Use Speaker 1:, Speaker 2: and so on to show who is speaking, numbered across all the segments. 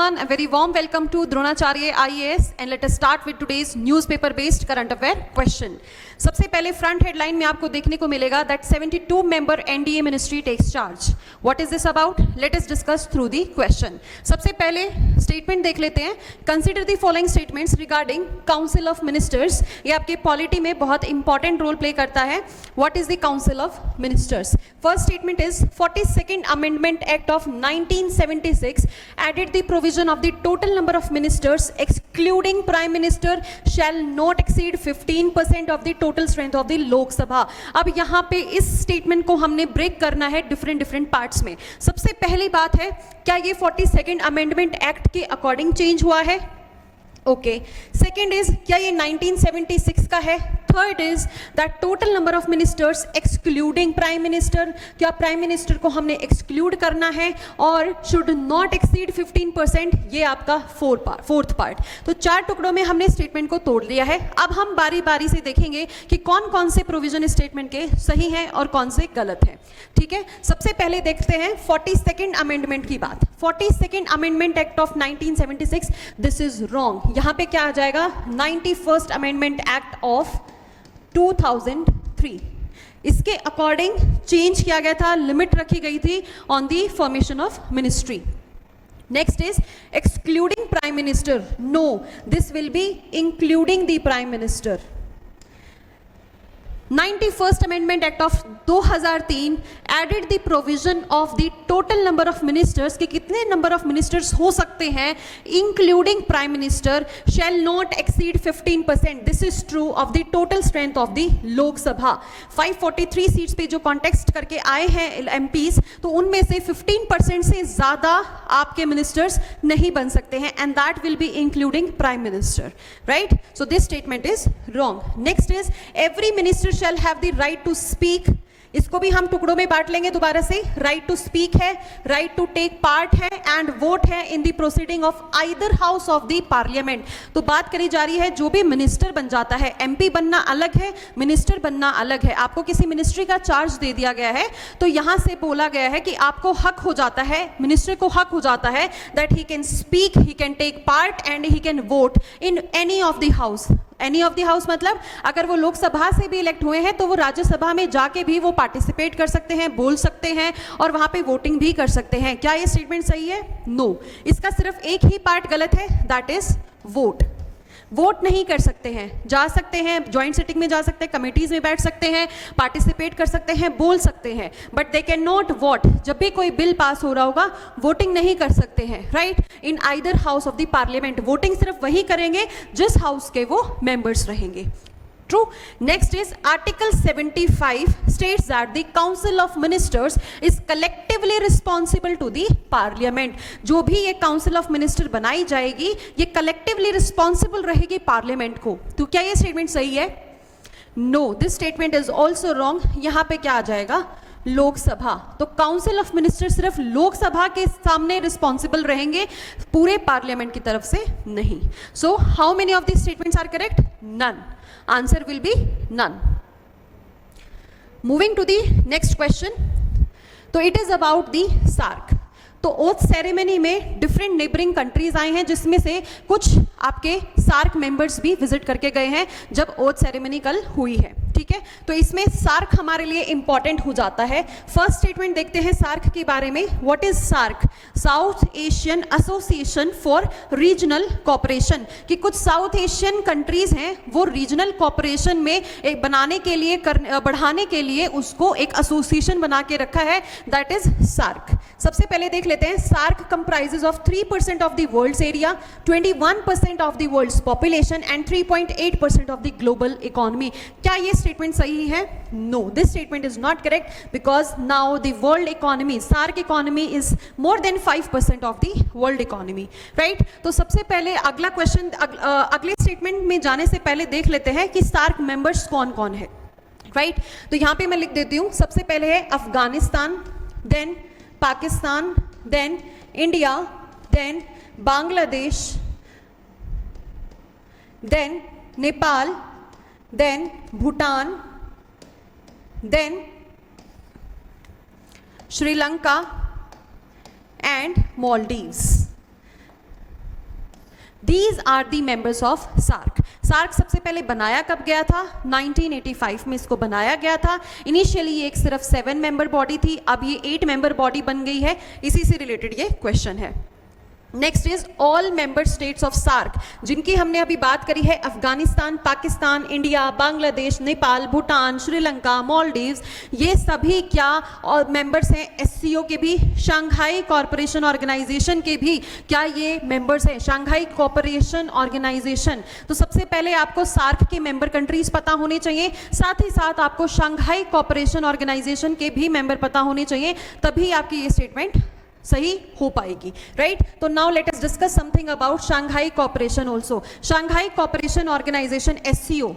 Speaker 1: everyone, a very warm welcome to Dronacharya IAS and let us start with today's newspaper based current affair question. सबसे पहले front headline में आपको देखने को मिलेगा that 72 member NDA ministry takes charge. What is this about? Let us discuss through the question. सबसे पहले statement देख लेते हैं. Consider the following statements regarding Council of Ministers. ये आपके पॉलिटी में बहुत इंपॉर्टेंट रोल प्ले करता है. What is the Council of Ministers? First statement is 42nd Amendment Act of 1976 added the provision of the total number of ministers excluding Prime Minister shall not exceed 15% of the total strength of the लोक सभा. अब यहाँ पे इस statement को हमने break करना है डिफरेंट पार्ट्स में. सबसे पहली बात है, क्या ये 42nd अमेंडमेंट एक्ट के अकॉर्डिंग चेंज हुआ है? ओके. सेकेंड इज, क्या ये 1976 का है? Third is that total number of ministers excluding prime minister, क्या प्राइम मिनिस्टर को हमने एक्सक्लूड करना है और शुड नॉट एक्सीड 15%, ये आपका फोर्थ पार्ट. तो चार टुकड़ों में हमने स्टेटमेंट को तोड़ लिया है. अब हम बारी बारी से देखेंगे कि कौन कौन से प्रोविजन स्टेटमेंट के सही हैं और कौन से गलत हैं. ठीक है, सबसे पहले देखते हैं 42nd अमेंडमेंट की बात. 42nd amendment act of 1976, this is wrong. यहां पे क्या आ जाएगा? 91st amendment act of 2003. इसके अकॉर्डिंग चेंज किया गया था, लिमिट रखी गई थी on the formation of ministry. Next is excluding prime minister. No, this will be including the prime minister. 91st Amendment Act of 2003 added the provision of the total number of ministers कि कितने number of ministers हो सकते हैं including prime minister shall not exceed 15%. This is true of the total strength of the लोक सभा. 543 seats पे जो context करके आए हैं MPs, तो उनमें से 15% से ज़्यादा आपके मिनिस्टर्स नहीं बन सकते हैं and that will be including prime minister, right? So this statement is wrong. Next is every minister shall have the right to speak. इसको भी हम टुकड़ों में बांट लेंगे दोबारा से. राइट टू स्पीक है, राइट टू टेक पार्ट है एंड वोट है in the proceeding of either house of the parliament. तो बात करी जा रही है जो भी मिनिस्टर बन जाता है, एमपी बनना अलग है, मिनिस्टर बनना अलग है. आपको किसी मिनिस्ट्री का चार्ज दे दिया गया है तो यहां से बोला गया है कि आपको हक हो जाता है, मिनिस्टर को हक हो जाता है that he can speak, he can take part and he can vote in any of the house. Any of the house मतलब अगर वो लोकसभा से भी इलेक्ट हुए हैं तो वो राज्यसभा में जाके भी वो पार्टिसिपेट कर सकते हैं, बोल सकते हैं और वहां पे वोटिंग भी कर सकते हैं. क्या ये स्टेटमेंट सही है? नो. इसका सिर्फ एक ही पार्ट गलत है, दैट इज वोट. वोट नहीं कर सकते हैं, जा सकते हैं, ज्वाइंट सिटिंग में जा सकते हैं, कमेटीज में बैठ सकते हैं, पार्टिसिपेट कर सकते हैं, बोल सकते हैं, but they can not vote. जब भी कोई बिल पास हो रहा होगा वोटिंग नहीं कर सकते हैं, right? In either house of the parliament. Voting सिर्फ वही करेंगे जिस हाउस के वो मेंबर्स रहेंगे. True. Next is Article 75 states that the Council of Ministers is collectively responsible to the Parliament. जो भी ये Council of Minister बनाई जाएगी ये collectively responsible रहेगी Parliament को. तो क्या ये स्टेटमेंट सही है? No, this statement is also wrong. यहाँ पे क्या आ जाएगा? लोकसभा. तो काउंसिल ऑफ मिनिस्टर सिर्फ लोकसभा के सामने रिस्पॉन्सिबल रहेंगे, पूरे पार्लियामेंट की तरफ से नहीं. So how many of the statements are correct? None. Answer will be none. Moving to the next question. तो it is about the SAARC. तो ओथ सेरेमनी में डिफरेंट नेबरिंग कंट्रीज आए हैं जिसमें से कुछ आपके सार्क मेंबर्स भी विजिट करके गए हैं जब ओथ सेरेमनी कल हुई है. ठीक है, तो इसमें सार्क हमारे लिए इंपॉर्टेंट हो जाता है. फर्स्ट स्टेटमेंट देखते हैं सार्क के बारे में. What is SAARC? South Asian Association for Regional Cooperation. कि कुछ साउथ एशियन कंट्रीज हैं वो रीजनल कोऑपरेशन में एक बनाने के लिए बढ़ाने के लिए उसको एक एसोसिएशन बना के रखा है, दैट इज सार्क. सबसे पहले देख लेते हैं. SAARC comprises of 3% of the world's area, 21% of the world's population and 3.8% of the global economy. क्या ये स्टेटमेंट सही है? No, this statement is not correct because now the world economy, SAARC economy is more than 5% of the world economy, right? तो सबसे पहले अगला question, अगले statement में जाने से पहले देख लेते हैं कि सार्क मेंबर्स कौन कौन है, राइट? तो यहां पे मैं लिख देती हूं. सबसे पहले है Afghanistan, then Pakistan, then India, then Bangladesh, then Nepal, then Bhutan, then Sri Lanka and Maldives. These are the members of SARC. SARC सबसे पहले बनाया कब गया था? 1985 में इसको बनाया गया था. इनिशियली ये एक सिर्फ 7 मेंबर बॉडी थी, अब ये 8 मेंबर बॉडी बन गई है. इसी से रिलेटेड ये क्वेश्चन है. Next is all member states of SAARC, जिनकी हमने अभी बात करी है अफगानिस्तान, पाकिस्तान, इंडिया, बांग्लादेश, नेपाल, भूटान, श्रीलंका, मालदीव्स, ये सभी क्या और मेंबर्स हैं एससीओ के भी, शंघाई कॉरपोरेशन ऑर्गेनाइजेशन के भी क्या ये मेंबर्स हैं, शंघाई कॉरपोरेशन ऑर्गेनाइजेशन. तो सबसे पहले आपको सार्क के मेंबर कंट्रीज पता होने चाहिए, साथ ही साथ आपको शंघाई कॉरपोरेशन ऑर्गेनाइजेशन के भी मेंबर पता होने चाहिए, तभी आपकी ये स्टेटमेंट सही हो पाएगी. राइट. तो now let us discuss something about Shanghai corporation also. Shanghai corporation organisation SCO,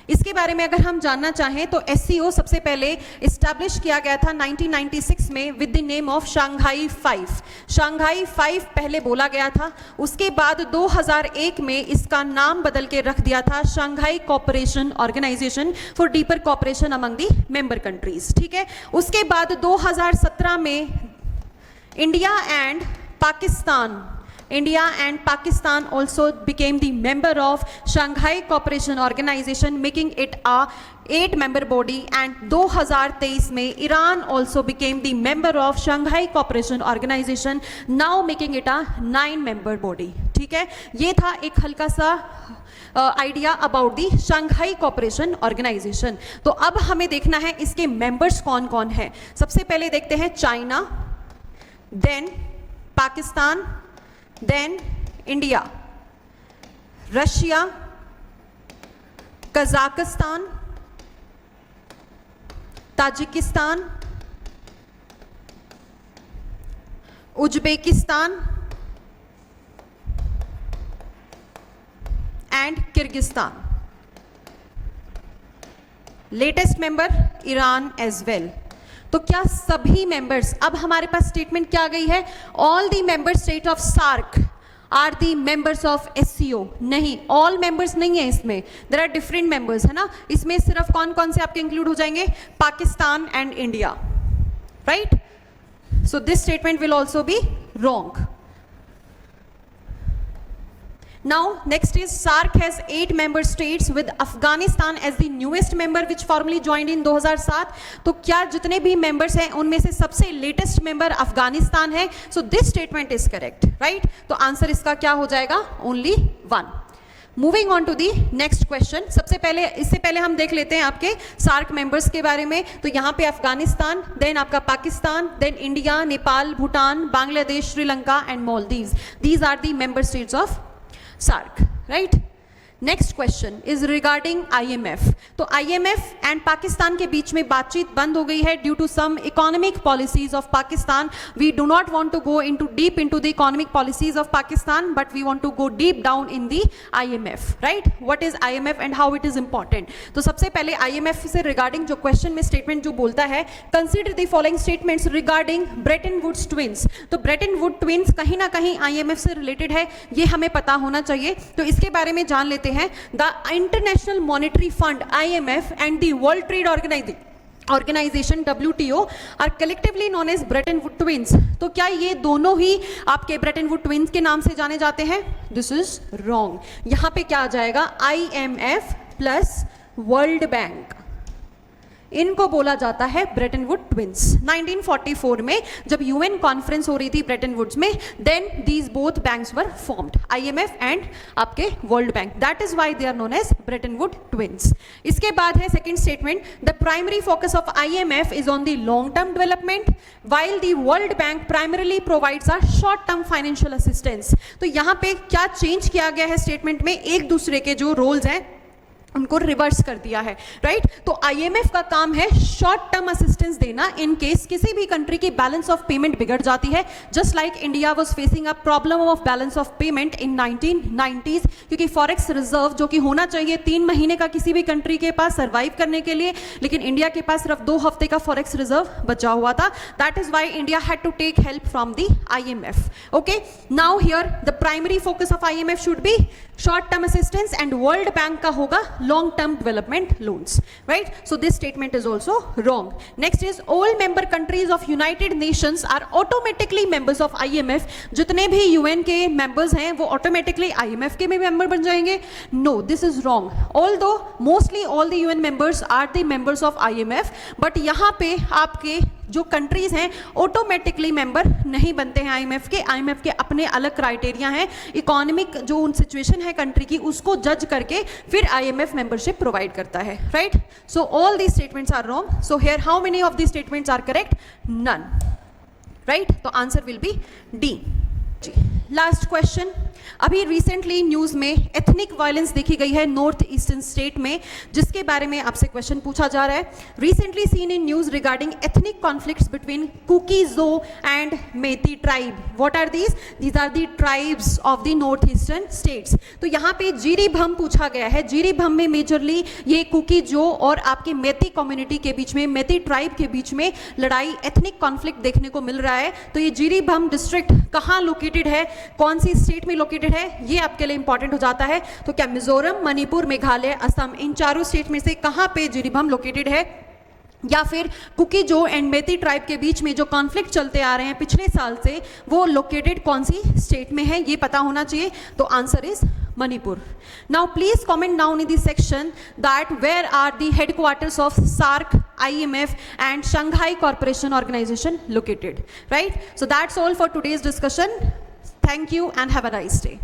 Speaker 1: इसके बारे में अगर हम जानना चाहें तो एससीओ सबसे पहले इस्टेब्लिश किया गया था 1996 में with the name of Shanghai 5. Shanghai 5 पहले बोला गया था. उसके बाद 2001 में इसका नाम बदल के रख दिया था Shanghai corporation organisation for deeper cooperation among the member countries. ठीक है. उसके बाद 2017 में India and Pakistan also became the member of Shanghai Cooperation Organization, making it a 8-member body. And 2023 में Iran also became the member of Shanghai Cooperation Organization, now making it a 9-member body. ठीक है. ये था एक हल्का सा idea about the Shanghai corporation organisation. तो अब हमें देखना है इसके मेंबर्स कौन कौन है. सबसे पहले देखते हैं China, then Pakistan, then India, Russia, Kazakhstan, Tajikistan, Uzbekistan and Kyrgyzstan. Latest member Iran as well. तो क्या सभी मेंबर्स, अब हमारे पास स्टेटमेंट क्या आ गई है, all the member state of SAARC are the members of SCO. नहीं, ऑल मेंबर्स नहीं है इसमें, देयर आर डिफरेंट मेंबर्स, है ना. इसमें सिर्फ कौन कौन से आपके इंक्लूड हो जाएंगे? Pakistan and India. Right. So this statement will also be wrong. Now next is SARC has 8 member states with Afghanistan as the newest member which formally joined in 2007. तो क्या जितने भी members हैं उनमें से सबसे latest member अफगानिस्तान है. So this statement is correct, right? तो आंसर इसका क्या हो जाएगा? Only 1. Moving on to the next question. सबसे पहले, इससे पहले हम देख लेते हैं आपके सार्क मेंबर्स के बारे में. तो यहाँ पे अफगानिस्तान, देन आपका Pakistan, then India, Nepal, Bhutan, Bangladesh, Sri Lanka and Maldives. These are the member states of SARC, right? Next question is regarding IMF. तो IMF एंड पाकिस्तान के बीच में बातचीत बंद हो गई है due to some economic policies of Pakistan. We do not want to go into deep into the economic policies of Pakistan, but we want to go deep down in the IMF. Right. What is IMF and how it is important. तो सबसे पहले IMF से regarding जो question में statement जो बोलता है, consider the following statements regarding Bretton Woods twins. तो ब्रेटन वुड ट्विंस कहीं ना कहीं IMF से रिलेटेड है, ये हमें पता होना चाहिए. तो इसके बारे में जान लेते हैं. The International Monetary Fund IMF and the World Trade Organization WTO are collectively known as Bretton Woods Twins. तो क्या ये दोनों ही आपके ब्रेटन वुड ट्विंस के नाम से जाने जाते हैं? This is wrong. यहाँ पे क्या आ जाएगा? IMF प्लस वर्ल्ड बैंक, इनको बोला जाता है ब्रेटन वुड ट्विंस. 1944 में जब UN कॉन्फ्रेंस हो रही थी ब्रेटन वुड्स में, then these both banks were formed, IMF and आपके World Bank. That is why they are known as Bretton Wood twins. इसके बाद है second statement, the primary focus of IMF is on the long term development while the World Bank primarily provides a short term financial assistance. तो यहाँ पे क्या change किया गया है स्टेटमेंट में? एक दूसरे के जो रोल्स हैं उनको रिवर्स कर दिया है. राइट. तो IMF का काम है शॉर्ट टर्म असिस्टेंस देना इन केस किसी भी कंट्री की बैलेंस ऑफ पेमेंट बिगड़ जाती है, just like India was facing a problem of balance of payment in 1990s, क्योंकि फॉरेक्स रिजर्व जो कि होना चाहिए 3 महीने का किसी भी कंट्री के पास सर्वाइव करने के लिए, लेकिन इंडिया के पास सिर्फ 2 हफ्ते का फॉरेक्स रिजर्व बचा हुआ था. That is why India had to take help from the IMF. Okay. Now here the primary focus of IMF should be short term assistance and world bank का होगा long term development loans, right? So this statement is also wrong. Next is all member countries of United Nations are automatically members of IMF. जितने भी UN के members हैं वो automatically IMF के में member बन जाएंगे? No, this is wrong. Although mostly all the UN members are the members of IMF, but यहाँ पे आपके जो कंट्रीज हैं ऑटोमेटिकली मेंबर नहीं बनते हैं आईएमएफ के अपने अलग क्राइटेरिया हैं, इकोनॉमिक जो सिचुएशन है कंट्री की उसको जज करके फिर आईएमएफ मेंबरशिप प्रोवाइड करता है, right? So all the statements are wrong. So here how many of the statements are correct? None, right? तो answer will be D. Last question. अभी रिसेंटली न्यूज में एथनिक वायलेंस देखी गई है north eastern state में, जिसके बारे में आपसे क्वेश्चन पूछा जा रहा है. Recently seen in news regarding ethnic conflicts between Kuki Zo and Meitei tribe. What are these? These are the tribes of the north eastern states. तो यहाँ पे जीरीभम पूछा गया है. जीरीभम में मेजरली ये कुकी जो और आपके मेती कम्युनिटी के बीच में, मेती ट्राइब के बीच में लड़ाई, एथनिक कॉन्फ्लिक्ट देखने को मिल रहा है. तो ये जीरीभम डिस्ट्रिक्ट कहाँ लोकेटेड है, कौन सी स्टेट में लोकेटेड है, ये आपके लिए इंपॉर्टेंट हो जाता है. तो क्या मिजोरम, मणिपुर, मेघालय, असम, इन चारों स्टेट में से कहाँ पे जीरीभम लोकेटेड है? या फिर cookie Zo and Meitei tribe के बीच में जो कॉन्फ्लिक्ट चलते आ रहे हैं पिछले साल से, वो लोकेटेड कौन सी स्टेट में है, ये पता होना चाहिए. तो answer is Manipur. Now please comment down in the section that where are the headquarters of SAARC, IMF and Shanghai Cooperation Organization located, right? So that's all for today's discussion. Thank you and have a nice day.